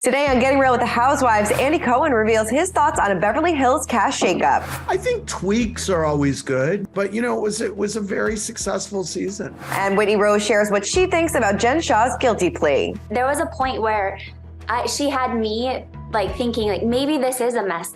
Today on Getting Real with the Housewives, Andy Cohen reveals his thoughts on a Beverly Hills cast shakeup. I think tweaks are always good, but it was a very successful season. And Whitney Rose shares what she thinks about Jen Shah's guilty plea. There was a point where she had me thinking maybe this is a mess,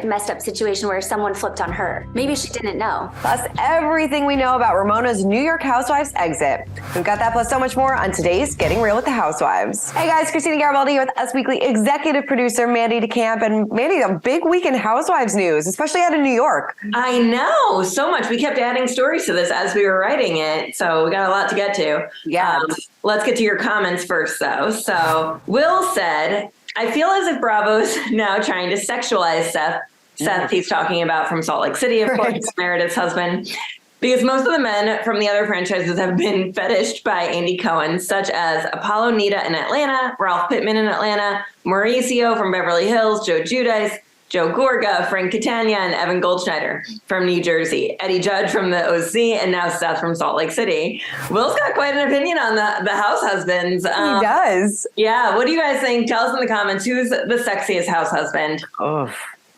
messed up situation where someone flipped on her. Maybe she didn't know. Plus everything we know about Ramona's New York Housewives exit. We've got that plus so much more on today's Getting Real with the Housewives. Hey guys, Christina Garibaldi here with Us Weekly executive producer Mandy DeCamp. And Mandy, a big week in Housewives news, especially out of New York. I know, so much. We kept adding stories to this as we were writing it, so we got a lot to get to. Yeah. Let's get to your comments first, though. So Will said, I feel as if Bravo's now trying to sexualize Seth. Seth, he's talking about from Salt Lake City, of course, Meredith's husband, because most of the men from the other franchises have been fetished by Andy Cohen, such as Apollo Nita in Atlanta, Ralph Pittman in Atlanta, Mauricio from Beverly Hills, Joe Giudice, Joe Gorga, Frank Catania, and Evan Goldschneider from New Jersey, Eddie Judge from the OC, and now Seth from Salt Lake City. Will's got quite an opinion on the house husbands. He does. Yeah. What do you guys think? Tell us in the comments, who's the sexiest house husband? Oh,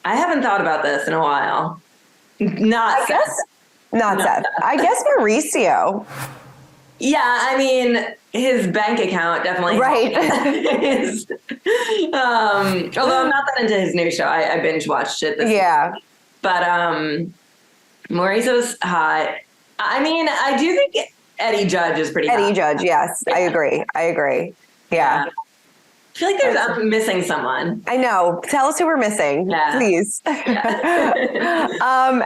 I haven't thought about this in a while. Not Seth. Not Seth. I guess Mauricio. Yeah, I mean, his bank account definitely. Right. Although I'm not that into his new show. I binge watched it this week. But Mauricio's hot. I mean, I do think Eddie Judge is pretty hot. Eddie Judge, yes. I agree. Yeah. I feel like I'm missing someone. I know. Tell us who we're missing, please. Yeah.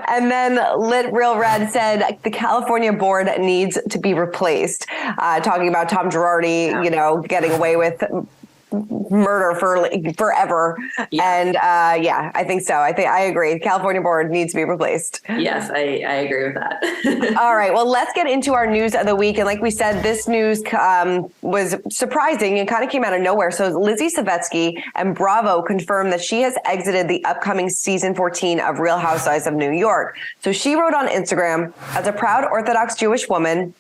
And then Lit Real Red said the California board needs to be replaced. Talking about Tom Girardi, getting away with murder for forever. Yeah. And I think so. I agree. The California board needs to be replaced. Yes, I agree with that. All right. Well, let's get into our news of the week. And like we said, this news was surprising and kind of came out of nowhere. So Lizzie Savetsky and Bravo confirmed that she has exited the upcoming season 14 of Real Housewives of New York. So she wrote on Instagram, as a proud Orthodox Jewish woman,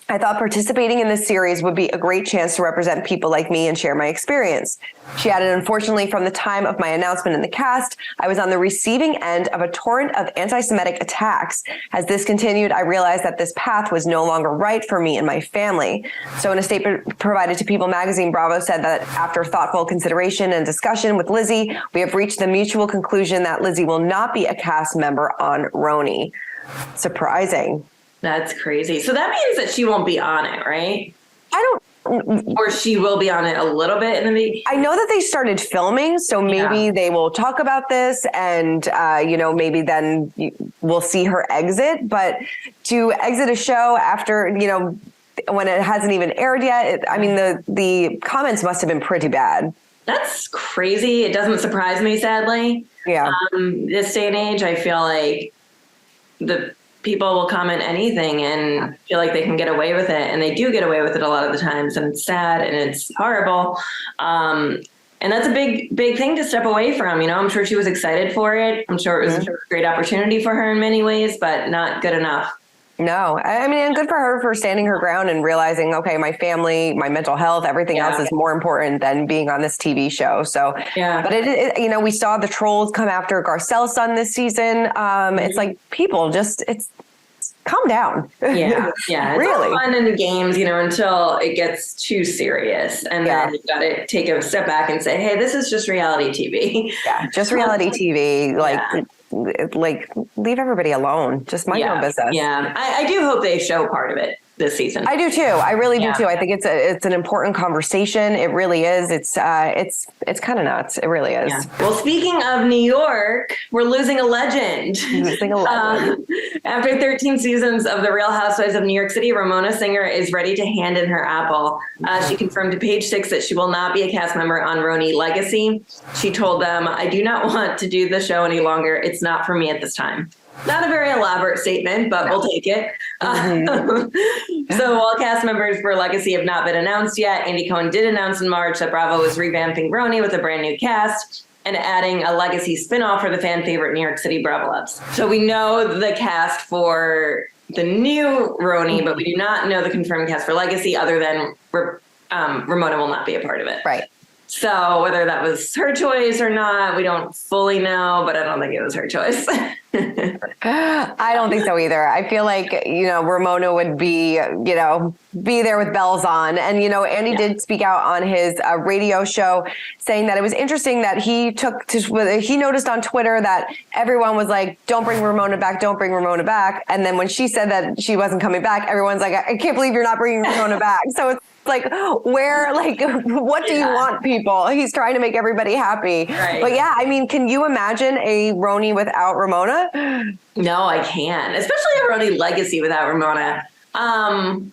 I thought participating in this series would be a great chance to represent people like me and share my experience. She added, unfortunately, from the time of my announcement in the cast, I was on the receiving end of a torrent of anti-Semitic attacks. As this continued, I realized that this path was no longer right for me and my family. So in a statement provided to People magazine, Bravo said that after thoughtful consideration and discussion with Lizzie, we have reached the mutual conclusion that Lizzie will not be a cast member on RHONY. Surprising. That's crazy. So that means that she won't be on it, right? Or she will be on it a little bit in the beginning. I know that they started filming, so maybe they will talk about this and, maybe then we'll see her exit. But to exit a show after, when it hasn't even aired yet, the comments must have been pretty bad. That's crazy. It doesn't surprise me, sadly. Yeah. This day and age, I feel like the people will comment anything and feel like they can get away with it. And they do get away with it a lot of the times. And it's sad and it's horrible. And that's a big thing to step away from. I'm sure she was excited for it. I'm sure it was a great opportunity for her in many ways, but not good enough. No, and good for her for standing her ground and realizing, okay, my family, my mental health, everything else is more important than being on this TV show. So, but it we saw the trolls come after Garcelle's son this season. It's like people it's calm down. Yeah. It's really all fun in the games, until it gets too serious. And then you got to take a step back and say, hey, this is just reality TV. Yeah, just reality TV. Leave everybody alone. Just mind your own business. Yeah. I do hope they show part of it this season. I do too. I really do too. I think it's an important conversation. It really is. It's kind of nuts. It really is. Yeah. Well, speaking of New York, we're losing a legend. After 13 seasons of The Real Housewives of New York City, Ramona Singer is ready to hand in her apple. She confirmed to Page Six that she will not be a cast member on RHONY Legacy. She told them, I do not want to do the show any longer. It's not for me at this time. Not a very elaborate statement, but we'll take it. So while cast members for Legacy have not been announced yet, Andy Cohen did announce in March that Bravo is revamping RHONY with a brand new cast and adding a Legacy spinoff for the fan favorite New York City Bravolebs. So we know the cast for the new RHONY, but we do not know the confirmed cast for Legacy other than Ramona will not be a part of it. Right. So whether that was her choice or not, we don't fully know, but I don't think it was her choice. I don't think so either. I feel like, Ramona would be there with bells on. And, Andy did speak out on his radio show saying that it was interesting that he noticed on Twitter that everyone was like, don't bring Ramona back. Don't bring Ramona back. And then when she said that she wasn't coming back, everyone's like, I can't believe you're not bringing Ramona back. So it's like, what do you want, people? He's trying to make everybody happy. Right. But yeah, I mean, can you imagine a Roni without Ramona? No, I can't. Especially a Roni legacy without Ramona. I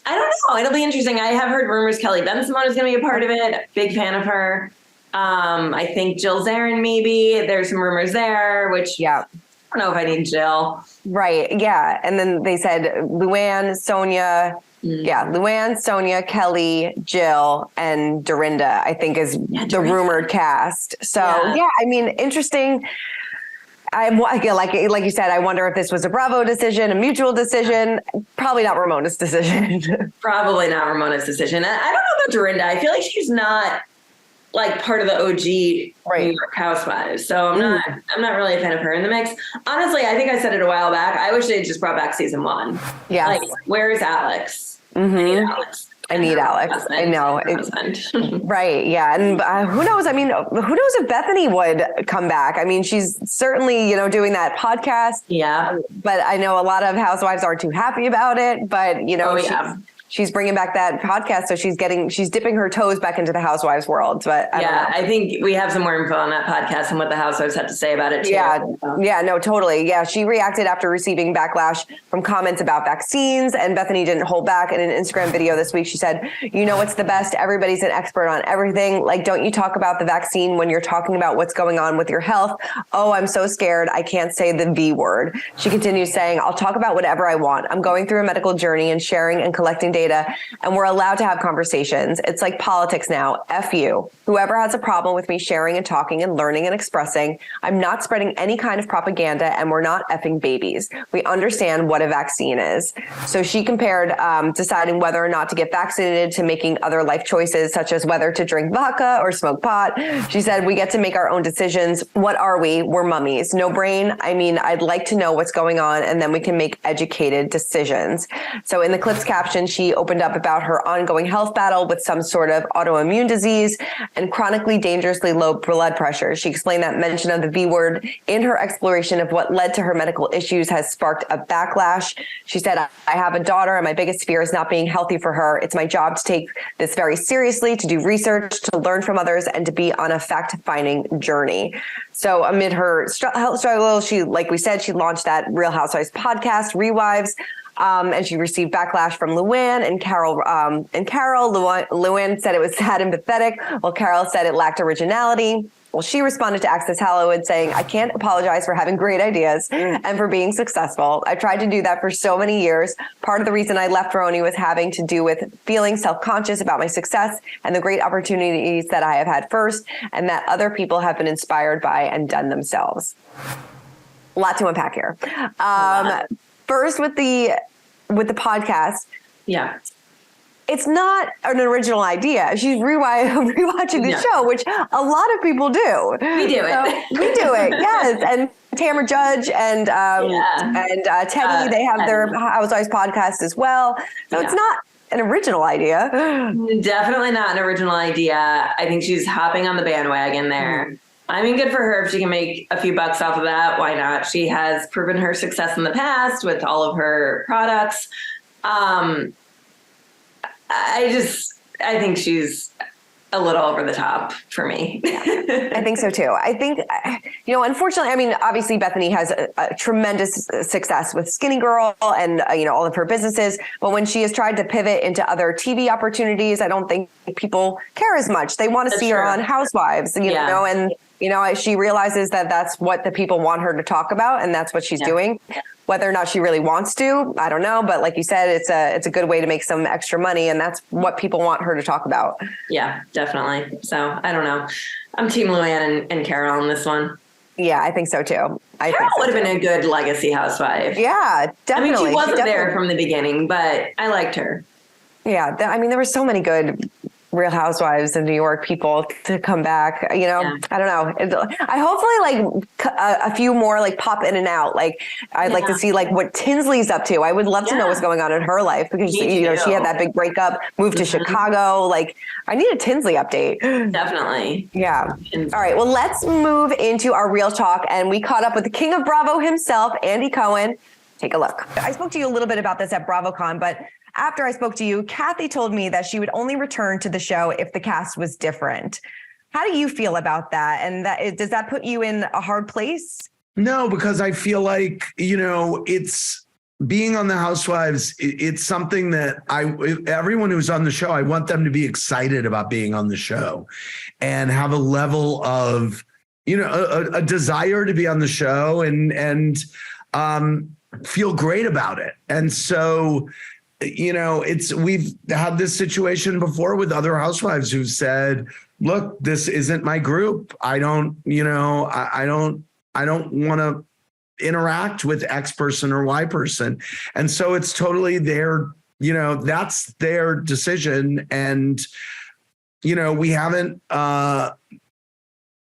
don't know. It'll be interesting. I have heard rumors Kelly Bensimon is going to be a part of it. Big fan of her. I think Jill Zarin maybe. There's some rumors there, which I don't know if I need Jill. Right. Yeah. And then they said Luann, Sonia. Yeah, Luann, Sonia, Kelly, Jill, and Dorinda, I think, is the rumored cast. So, I mean, interesting. Like you said, I wonder if this was a Bravo decision, a mutual decision. Probably not Ramona's decision. Probably not Ramona's decision. I don't know about Dorinda. I feel like she's not like part of the OG New York Housewives. So I'm not really a fan of her in the mix. Honestly, I think I said it a while back. I wish they had just brought back season 1. Yeah. Like, where is Alex? I need Alex. I know. Right. Yeah. And who knows? I mean, who knows if Bethany would come back? I mean, she's certainly, doing that podcast. Yeah. But I know a lot of housewives aren't too happy about it. But, she's bringing back that podcast. So she's dipping her toes back into the housewives world. But I think we have some more info on that podcast and what the housewives had to say about it too. Yeah, no, totally. Yeah. She reacted after receiving backlash from comments about vaccines, and Bethany didn't hold back. In an Instagram video this week, she said, what's the best? Everybody's an expert on everything. Like, don't you talk about the vaccine when you're talking about what's going on with your health? Oh, I'm so scared. I can't say the V word. She continues saying, I'll talk about whatever I want. I'm going through a medical journey and sharing and collecting data, and we're allowed to have conversations. It's like politics now. F you. Whoever has a problem with me sharing and talking and learning and expressing, I'm not spreading any kind of propaganda, and we're not effing babies. We understand what a vaccine is. So she compared deciding whether or not to get vaccinated to making other life choices, such as whether to drink vodka or smoke pot. She said, we get to make our own decisions. What are we? We're mummies. No brain. I mean, I'd like to know what's going on, and then we can make educated decisions. So in the clip's caption, she opened up about her ongoing health battle with some sort of autoimmune disease and chronically dangerously low blood pressure. She explained that mention of the V word in her exploration of what led to her medical issues has sparked a backlash. She said, I have a daughter, and my biggest fear is not being healthy for her. It's my job to take this very seriously, to do research, to learn from others, and to be on a fact-finding journey. So amid her health struggle, like we said, she launched that Real Housewives podcast, Rewives. And she received backlash from Luann and Carol. Luann said it was sad and pathetic, while Carol said it lacked originality. Well, she responded to Access Hollywood saying, I can't apologize for having great ideas and for being successful. I tried to do that for so many years. Part of the reason I left Roni was having to do with feeling self-conscious about my success and the great opportunities that I have had first, and that other people have been inspired by and done themselves. A lot to unpack here. First, with the podcast, it's not an original idea. She's rewatching the show, which a lot of people do. We do it, yes. And Tamra Judge and Teddy, they have their Housewives podcast as well. So it's not an original idea. Definitely not an original idea. I think she's hopping on the bandwagon there. I mean, good for her. If she can make a few bucks off of that, why not? She has proven her success in the past with all of her products. I think she's a little over the top for me. I think so too. I think, unfortunately, I mean, obviously Bethany has a tremendous success with Skinny Girl and, all of her businesses. But when she has tried to pivot into other TV opportunities, I don't think people care as much. They want to see her on Housewives, know, and, she realizes that that's what the people want her to talk about, and that's what she's doing. Whether or not she really wants to, I don't know. But like you said, it's a good way to make some extra money, and that's what people want her to talk about. Yeah, definitely. So I don't know. I'm Team Luann and Carol on this one. Yeah, I think so too. Carol would have been a good legacy housewife. Yeah, definitely. I mean, she wasn't there from the beginning, but I liked her. Yeah. I mean, there were so many good Real Housewives of New York people to come back. I don't know. I hopefully a few more pop in and out. I'd like to see what Tinsley's up to. I would love to know what's going on in her life because she had that big breakup, moved to Chicago. I need a Tinsley update. Definitely. Yeah. All right. Well, let's move into our real talk, and we caught up with the King of Bravo himself, Andy Cohen. Take a look. I spoke to you a little bit about this at BravoCon, but after I spoke to you, Kathy told me that she would only return to the show if the cast was different. How do you feel about that? And does that put you in a hard place? No, because I feel like, it's being on the Housewives. It's something that everyone who's on the show, I want them to be excited about being on the show and have a level of, a desire to be on the show and feel great about it. And so, we've had this situation before with other housewives who've said, look, this isn't my group. I don't want to interact with X person or Y person. And so it's totally their, that's their decision. And, we haven't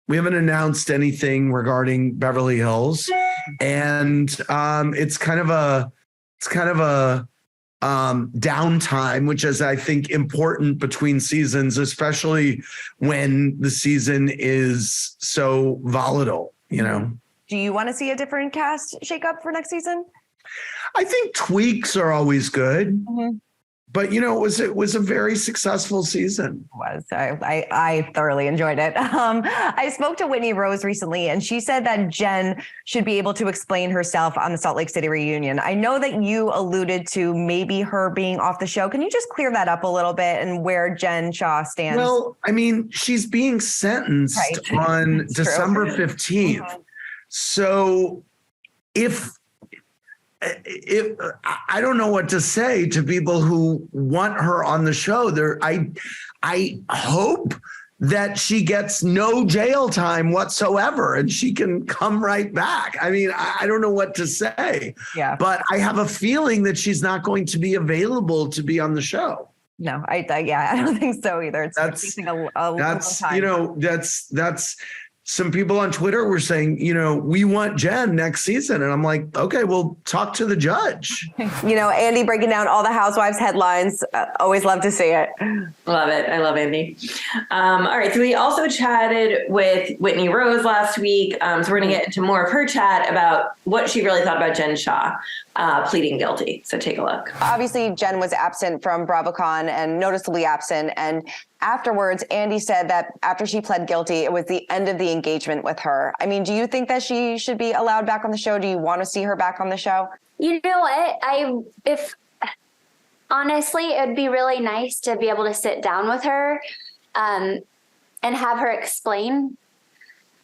announced anything regarding Beverly Hills. And it's kind of a downtime, which is, I think, important between seasons, especially when the season is so volatile, Do you want to see a different cast shakeup for next season? I think tweaks are always good. Mm-hmm. But, it was a very successful season. It was. I thoroughly enjoyed it. I spoke to Whitney Rose recently, and she said that Jen should be able to explain herself on the Salt Lake City reunion. I know that you alluded to maybe her being off the show. Can you just clear that up a little bit and where Jen Shah stands? Well, I mean, she's being sentenced on December 15th. Mm-hmm. So if I don't know what to say to people who want her on the show. I hope that she gets no jail time whatsoever and she can come right back. I mean, I don't know what to say. Yeah. But I have a feeling that she's not going to be available to be on the show. No, I don't think so either. It's taking a long time. That's some people on Twitter were saying, we want Jen next season. And I'm like, okay, well, talk to the judge. Andy breaking down all the Housewives headlines. Always love to see it. Love it. I love Andy. All right. So we also chatted with Whitney Rose last week. So we're going to get into more of her chat about what she really thought about Jen Shah pleading guilty. So take a look. Obviously, Jen was absent from BravoCon and noticeably absent. And afterwards, Andy said that after she pled guilty, it was the end of the engagement with her. I mean, do you think that she should be allowed back on the show? Do you want to see her back on the show? You know what? Honestly, it'd be really nice to be able to sit down with her and have her explain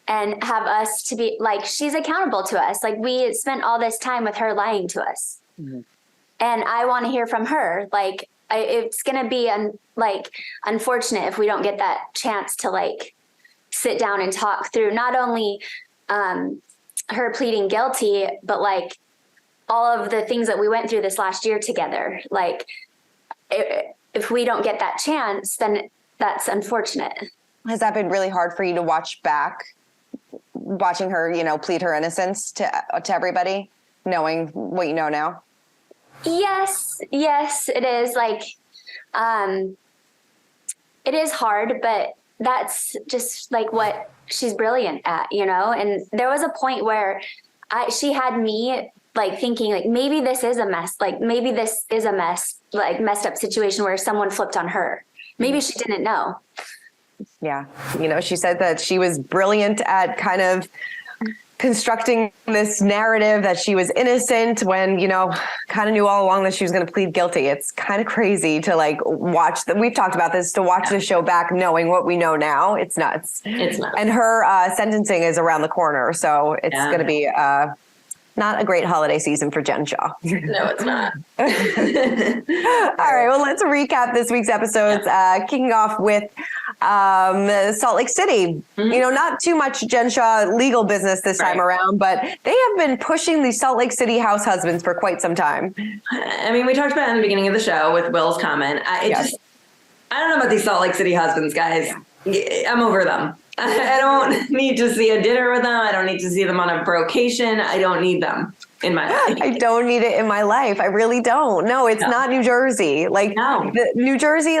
and have us to be she's accountable to us. We spent all this time with her lying to us. Mm-hmm. And I want to hear from her. It's going to be unfortunate if we don't get that chance to sit down and talk through not only her pleading guilty, but all of the things that we went through this last year together. If we don't get that chance, then that's unfortunate. Has that been really hard for you to watch back, watching her, plead her innocence to everybody, knowing what you know now? Yes, it is. It is hard, but that's just what she's brilliant at, and there was a point where she had me thinking maybe this is a mess, messed up situation where someone flipped on her. Maybe she didn't know. Yeah. She said that she was brilliant at kind of constructing this narrative that she was innocent when, kind of knew all along that she was going to plead guilty. It's kind of crazy to watch we've talked about this, to watch the show back knowing what we know now. It's nuts. It's nuts. And her sentencing is around the corner. So it's going to be Not a great holiday season for Jen Shah. No, it's not. All right. Well, let's recap this week's episodes, kicking off with Salt Lake City. Mm-hmm. Not too much Jen Shah legal business this time around, but they have been pushing the Salt Lake City house husbands for quite some time. I mean, we talked about it in the beginning of the show with Will's comment. I don't know about these Salt Lake City husbands, guys. I'm over them. I don't need to see a dinner with them. I don't need to see them on a brocation. I don't need them in my life. I don't need it in my life. I really don't. No, it's not New Jersey. New Jersey,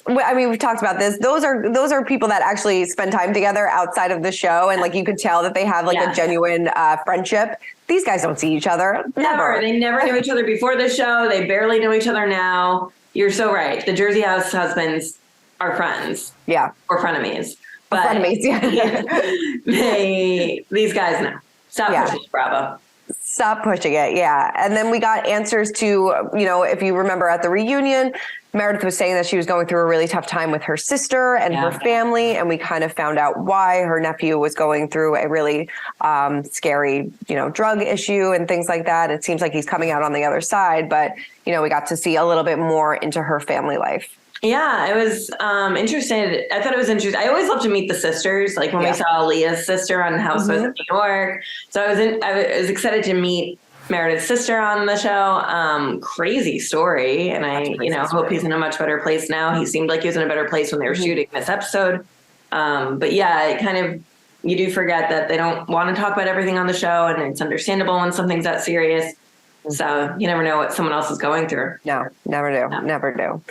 we've talked about this. Those are people that actually spend time together outside of the show. And you could tell that they have a genuine friendship. These guys don't see each other. Never. They never knew each other before the show. They barely know each other now. You're so right. The Jersey house husbands are friends. Yeah. Or frenemies. But frenemies, these guys know. Stop pushing Bravo. Stop pushing it. Yeah. And then we got answers to, if you remember at the reunion, Meredith was saying that she was going through a really tough time with her sister and her family. And we kind of found out why. Her nephew was going through a really scary, drug issue and things like that. It seems like he's coming out on the other side, but, we got to see a little bit more into her family life. Yeah, it was interesting. I thought it was interesting. I always love to meet the sisters, like when we saw Leah's sister on Housewives of New York. So I was excited to meet Meredith's sister on the show. Crazy story. And I hope he's in a much better place now. He seemed like he was in a better place when they were shooting this episode. But yeah, it kind of, you do forget that they don't want to talk about everything on the show, and it's understandable when something's that serious. So you never know what someone else is going through. No, never do. No. Never do.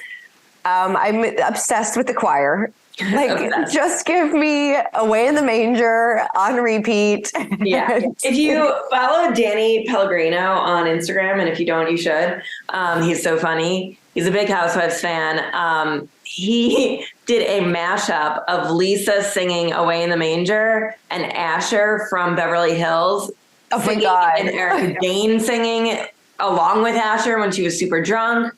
I'm obsessed with the choir. Just give me Away in the Manger on repeat. Yeah. If you follow Danny Pellegrino on Instagram, and if you don't, you should. He's so funny. He's a big Housewives fan. He did a mashup of Lisa singing Away in the Manger and Asher from Beverly Hills. Oh my God. And Erica Jane singing along with Asher when she was super drunk.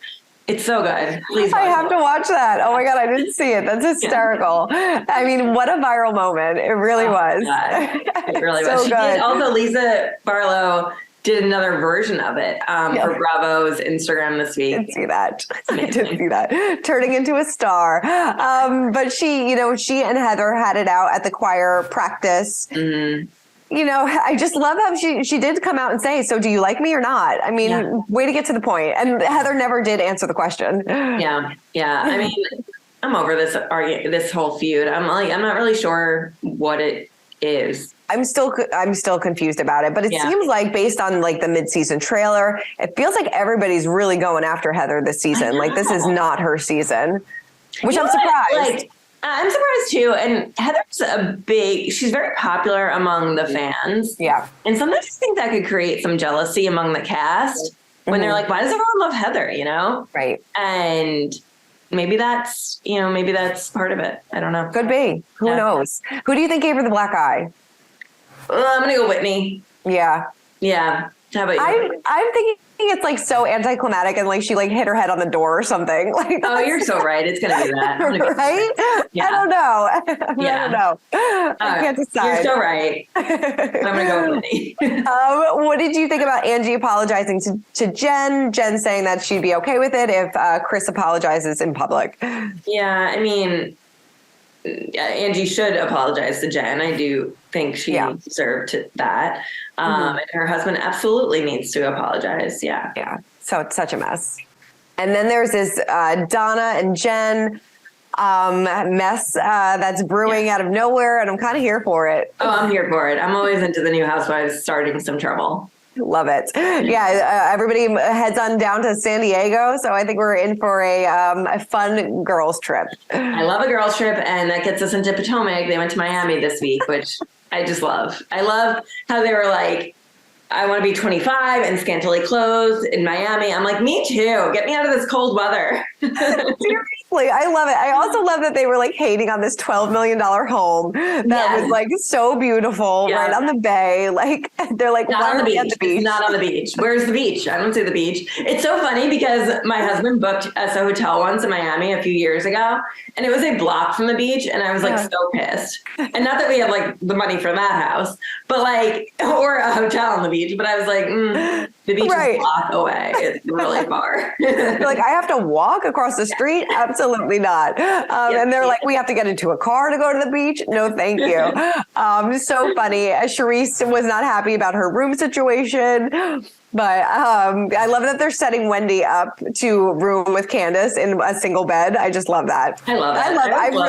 It's so good. Please I have to watch that. Oh my God, I didn't see it. That's hysterical. I mean, what a viral moment. It really was. God. It really was. She did, also, Lisa Barlow did another version of it for Bravo's Instagram this week. I did see that. I did see that. Turning into a star. But she and Heather had it out at the choir practice. Mm-hmm. I just love how she did come out and say, so do you like me or not? I mean, way to get to the point. And Heather never did answer the question. Yeah. I mean, I'm over this whole feud. I'm not really sure what it is. I'm still confused about it, but it seems like based on the mid-season trailer, it feels like everybody's really going after Heather this season. This is not her season, which I'm surprised. I'm surprised too. And Heather's she's very popular among the fans. Yeah. And sometimes I think that could create some jealousy among the cast when they're like, why does everyone love Heather? Right. And maybe that's part of it. I don't know. Could be. Who knows? Who do you think gave her the black eye? I'm going to go Whitney. Yeah. Yeah. How about you? I'm thinking it's so anticlimactic and she hit her head on the door or something. Oh, you're so right. It's going to be that. Right? Yeah. I don't know. I don't know. I can't decide. You're so right. I'm going to go with Whitney. What did you think about Angie apologizing to Jen? Jen saying that she'd be okay with it if Chris apologizes in public. Yeah, I mean, Angie should apologize to Jen. I do think she deserved that. And her husband absolutely needs to apologize. Yeah. Yeah. So it's such a mess. And then there's this Donna and Jen mess that's brewing out of nowhere. And I'm kind of here for it. Oh, I'm here for it. I'm always into the new Housewives starting some trouble. Love it. Yeah. Everybody heads on down to San Diego. So I think we're in for a fun girls trip. I love a girls trip. And that gets us into Potomac. They went to Miami this week, which I just love. I love how they were like, I want to be 25 and scantily clothed in Miami. I'm like, me too. Get me out of this cold weather. Seriously. Like, I love it. I also love that they were like hating on this $12 million home that was like so beautiful right on the bay. Like, they're like, not why on are the we at beach. the beach? It's not on the beach. Where's the beach? I don't see the beach. It's so funny because my husband booked us a hotel once in Miami a few years ago, and it was a block from the beach, and I was like so pissed. And not that we have like the money for that house, but like, or a hotel on the beach, but I was like, the beach is a block away. It's really far. Like, I have to walk across the street? Absolutely not. And they're like, we have to get into a car to go to the beach? No, thank you. So funny. Charisse was not happy about her room situation. But I love that they're setting Wendy up to room with Candace in a single bed. I just love that. I love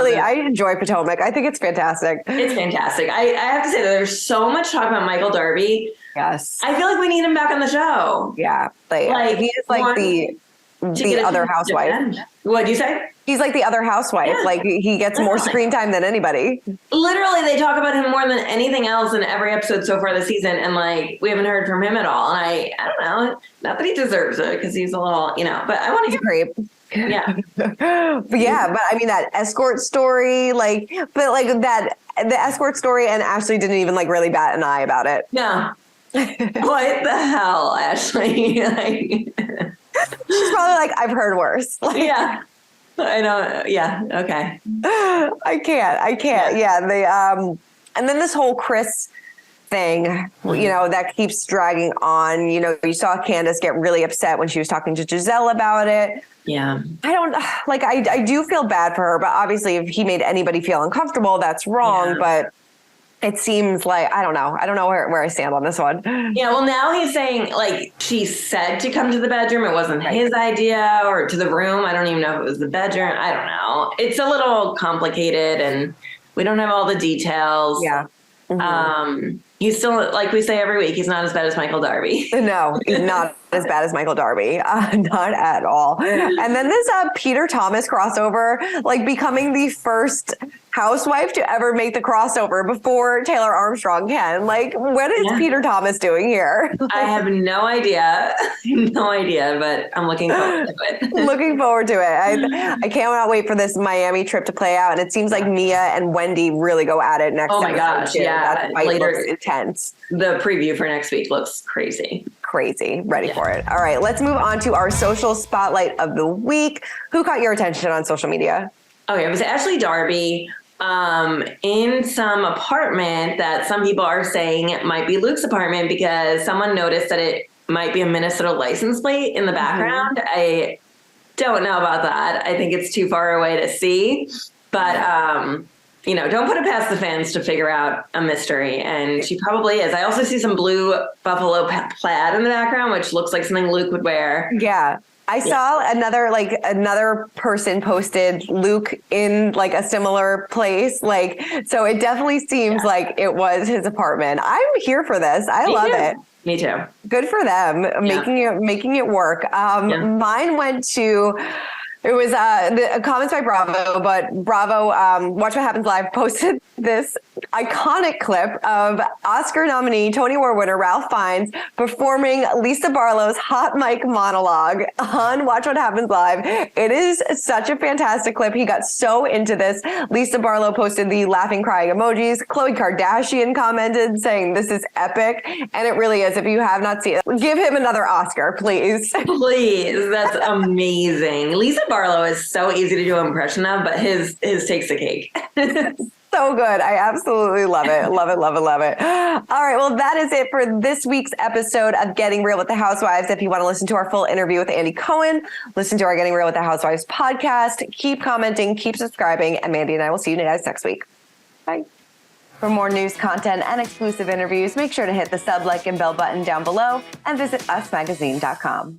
it. I enjoy Potomac. I think it's fantastic. It's fantastic. I have to say that there's so much talk about Michael Darby. Yes. I feel like we need him back on the show. Yeah. Like he is like the other housewife. What'd you say? He's like the other housewife. Yeah. Like he gets more screen time than anybody. Literally, they talk about him more than anything else in every episode so far this season. And like, we haven't heard from him at all. And I don't know, not that he deserves it because he's a little, but I want to hear great. Yeah. But I mean, that escort story, the escort story, and Ashley didn't even like really bat an eye about it. No. What the hell, Ashley? She's probably like, I've heard worse. Yeah. I know. Yeah. Okay. I can't. Yeah. They, and then this whole Chris thing, that keeps dragging on. You saw Candace get really upset when she was talking to Giselle about it. Yeah. I do feel bad for her, but obviously if he made anybody feel uncomfortable, that's wrong. Yeah. But it seems like, I don't know where I stand on this one. Yeah. Well, now he's saying she said to come to the bedroom. It wasn't his idea, or to the room. I don't even know if it was the bedroom. I don't know. It's a little complicated and we don't have all the details. Yeah. Mm-hmm. He's still, like we say every week, he's not as bad as Michael Darby. No, he's not as bad as Michael Darby. Not at all. And then this Peter Thomas crossover, becoming the first housewife to ever make the crossover before Taylor Armstrong can. What is Peter Thomas doing here? I have no idea. But I'm looking forward to it. Looking forward to it. I cannot wait for this Miami trip to play out. And it seems like Mia and Wendy really go at it next. Oh my gosh. Yeah. That fight looks intense. The preview for next week looks crazy. Ready for it. All right, let's move on to our social spotlight of the week. Who caught your attention on social media? Okay, it was Ashley Darby in some apartment that some people are saying it might be Luke's apartment because someone noticed that it might be a Minnesota license plate in the background. Mm-hmm. I don't know about that. I think it's too far away to see, but don't put it past the fans to figure out a mystery. And she probably is. I also see some blue buffalo plaid in the background, which looks like something Luke would wear. Yeah. I saw another person posted Luke in a similar place. So it definitely seems like it was his apartment. I'm here for this. I love it. Me too. Good for them. Making it work. Mine went to, it was the comments by Bravo, but Bravo, Watch What Happens Live posted this iconic clip of Oscar nominee, Tony Award winner Ralph Fiennes performing Lisa Barlow's hot mic monologue on Watch What Happens Live. It is such a fantastic clip. He got so into this. Lisa Barlow posted the laughing, crying emojis. Khloe Kardashian commented saying this is epic. And it really is. If you have not seen it, give him another Oscar, please. Please. That's amazing. Lisa Barlow is so easy to do an impression of, but his takes the cake. So good. I absolutely love it. Love it, love it, love it. All right. Well, that is it for this week's episode of Getting Real with the Housewives. If you want to listen to our full interview with Andy Cohen, listen to our Getting Real with the Housewives podcast. Keep commenting, keep subscribing, and Mandy and I will see you guys next week. Bye. For more news, content, and exclusive interviews, make sure to hit the sub, like, and bell button down below and visit usmagazine.com.